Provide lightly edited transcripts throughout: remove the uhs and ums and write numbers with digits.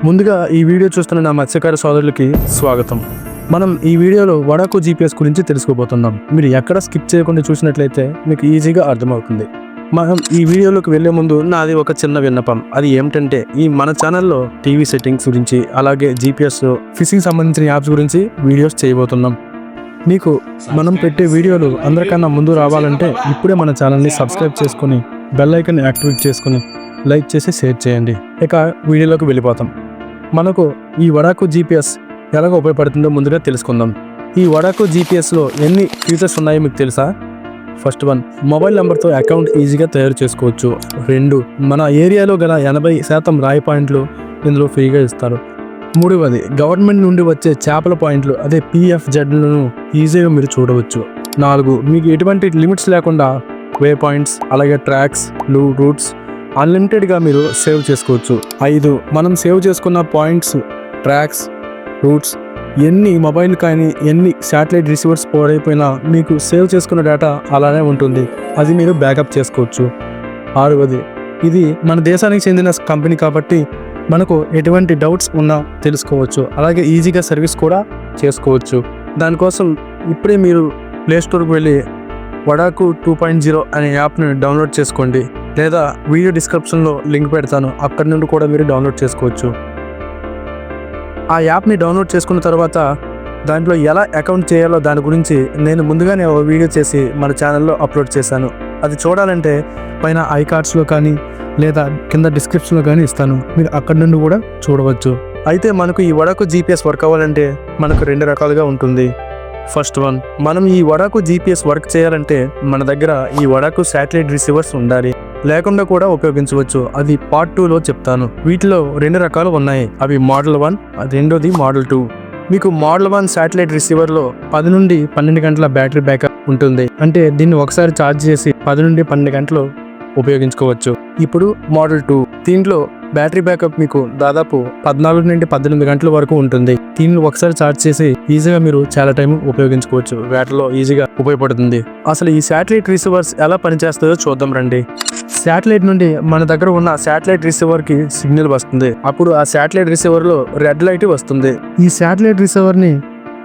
ముందుగా ఈ వీడియో చూస్తున్న నా మత్స్యకార సోదరులకి స్వాగతం. మనం ఈ వీడియోలో వడాకు జీపీఎస్ గురించి తెలుసుకోబోతున్నాం. మీరు ఎక్కడ స్కిప్ చేయకుండా చూసినట్లయితే మీకు ఈజీగా అర్థమవుతుంది. మనం ఈ వీడియోలోకి వెళ్లే ముందు నాది ఒక చిన్న విన్నపం. అది ఏమిటంటే మన ఛానల్లో టీవీ సెట్టింగ్స్ గురించి, అలాగే జీపీఎస్ ఫిషింగ్ సంబంధించిన యాప్స్ గురించి వీడియోస్ చేయబోతున్నాం. మీకు మనం పెట్టే వీడియోలు అందరికన్నా ముందు రావాలంటే ఇప్పుడే మన ఛానల్ని సబ్స్క్రైబ్ చేసుకొని బెల్ ఐకాన్ యాక్టివేట్ చేసుకొని లైక్ చేసి షేర్ చేయండి. ఇక వీడియోలోకి వెళ్ళిపోతాం. మనకు ఈ వడాకు జీపీఎస్ ఎలాగ ఉపయోగపడుతుందో ముందుగా తెలుసుకుందాం. ఈ వడాకు జీపీఎస్లో ఎన్ని ఫీచర్స్ ఉన్నాయో మీకు తెలుసా? ఫస్ట్ వన్, మొబైల్ నెంబర్తో అకౌంట్ ఈజీగా తయారు చేసుకోవచ్చు. 2, మన ఏరియాలో గల 80% రాయి పాయింట్లు ఇందులో ఫ్రీగా ఇస్తారు. 3వది, గవర్నమెంట్ నుండి వచ్చే చేపల పాయింట్లు అదే PFZలను ఈజీగా మీరు చూడవచ్చు. 4, మీకు ఎటువంటి లిమిట్స్ లేకుండా వే పాయింట్స్, అలాగే ట్రాక్స్, రూట్స్ అన్లిమిటెడ్గా మీరు సేవ్ చేసుకోవచ్చు. 5, మనం సేవ్ చేసుకున్న పాయింట్స్, ట్రాక్స్, రూట్స్ ఎన్ని మొబైల్ కానీ ఎన్ని శాటిలైట్ రిసీవర్స్ పాడైపోయినా మీకు సేవ్ చేసుకున్న డేటా అలానే ఉంటుంది. అది మీరు బ్యాకప్ చేసుకోవచ్చు. 6వది, ఇది మన దేశానికి చెందిన కంపెనీ కాబట్టి మనకు ఎటువంటి డౌట్స్ ఉన్నా తెలుసుకోవచ్చు. అలాగే ఈజీగా సర్వీస్ కూడా చేసుకోవచ్చు. దానికోసం ఇప్పుడే మీరు ప్లేస్టోర్కి వెళ్ళి వడాకు 2.0 అనే యాప్ని డౌన్లోడ్ చేసుకోండి, లేదా వీడియో డిస్క్రిప్షన్లో లింక్ పెడతాను, అక్కడి నుండి కూడా మీరు డౌన్లోడ్ చేసుకోవచ్చు. ఆ యాప్ని డౌన్లోడ్ చేసుకున్న తర్వాత దాంట్లో ఎలా అకౌంట్ చేయాలో దాని గురించి నేను ముందుగానే ఒక వీడియో చేసి మన ఛానల్లో అప్లోడ్ చేశాను. అది చూడాలంటే పైన ఐ కార్డ్స్లో కానీ లేదా కింద డిస్క్రిప్షన్లో కానీ ఇస్తాను, మీరు అక్కడి నుండి కూడా చూడవచ్చు. అయితే మనకు ఈ వడాకు జీపీఎస్ వర్క్ అవ్వాలంటే మనకు 2 రకాలుగా ఉంటుంది. ఫస్ట్ వన్, మనం ఈ వడాకు జీపీఎస్ వర్క్ చేయాలంటే మన దగ్గర ఈ వడాకు శాటిలైట్ రిసీవర్స్ ఉండాలి, లేకుండా కూడా ఉపయోగించవచ్చు. అది పార్ట్ 2లో చెప్తాను. వీటిలో 2 రకాలు ఉన్నాయి. అవి మోడల్ 1, రెండోది మోడల్ 2. మీకు మోడల్ 1 శాటిలైట్ రిసీవర్లో 10 నుండి 12 గంటల బ్యాటరీ బ్యాకప్ ఉంటుంది. అంటే దీన్ని ఒకసారి ఛార్జ్ చేసి 10 నుండి 12 గంటలు ఉపయోగించుకోవచ్చు. ఇప్పుడు మోడల్ 2, దీంట్లో బ్యాటరీ బ్యాకప్ మీకు దాదాపు 14 నుండి 18 గంటల వరకు ఉంటుంది. దీన్ని ఒకసారి ఛార్జ్ చేసి ఈజీగా మీరు చాలా టైం ఉపయోగించుకోవచ్చు. బ్యాటరీలో ఈజీగా ఉపయోగపడుతుంది. అసలు ఈ శాటిలైట్ రిసీవర్స్ ఎలా పనిచేస్తాయో చూద్దాం రండి. శాటిలైట్ నుండి మన దగ్గర ఉన్న శాటిలైట్ రిసీవర్కి సిగ్నల్ వస్తుంది. అప్పుడు ఆ శాటిలైట్ రిసీవర్లో రెడ్ లైట్ వస్తుంది. ఈ శాటిలైట్ రిసీవర్ని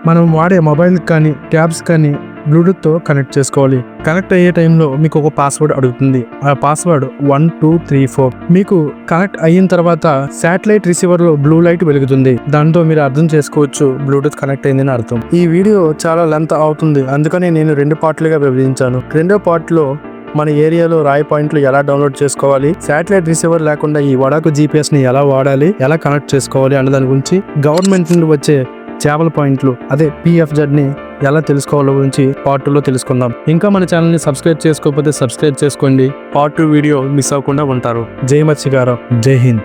మనం వాడే మొబైల్ కానీ ట్యాబ్స్ కానీ బ్లూటూత్తో కనెక్ట్ చేసుకోవాలి. కనెక్ట్ అయ్యే టైంలో మీకు ఒక పాస్వర్డ్ అడుగుతుంది. ఆ పాస్వర్డ్ 1234. మీకు కనెక్ట్ అయిన తర్వాత శాటిలైట్ రిసీవర్లో బ్లూ లైట్ వెలుగుతుంది. దాంతో మీరు అర్థం చేసుకోవచ్చు బ్లూటూత్ కనెక్ట్ అయిందని అర్థం. ఈ వీడియో చాలా లెంత్ అవుతుంది, అందుకని నేను 2 పార్ట్లుగా విభజించాను. 2వ పార్ట్లో మన ఏరియాలో రాయి పాయింట్లు ఎలా డౌన్లోడ్ చేసుకోవాలి, శాటిలైట్ రిసీవర్ లేకుండా ఈ వడాకు జీపీఎస్ ని ఎలా వాడాలి, ఎలా కనెక్ట్ చేసుకోవాలి అన్న దాని గురించి, గవర్నమెంట్ నుండి వచ్చే చేపల పాయింట్లు అదే PFZ ని ఎలా తెలుసుకోవాలో గురించి పార్ట్ 2లో తెలుసుకుందాం. ఇంకా మన ఛానల్ని సబ్స్క్రైబ్ చేసుకోకపోతే సబ్స్క్రైబ్ చేసుకోండి. పార్ట్ 2 వీడియో మిస్ అవ్వకుండా ఉంటారు. జై మత్స్యకార, జై హింద్.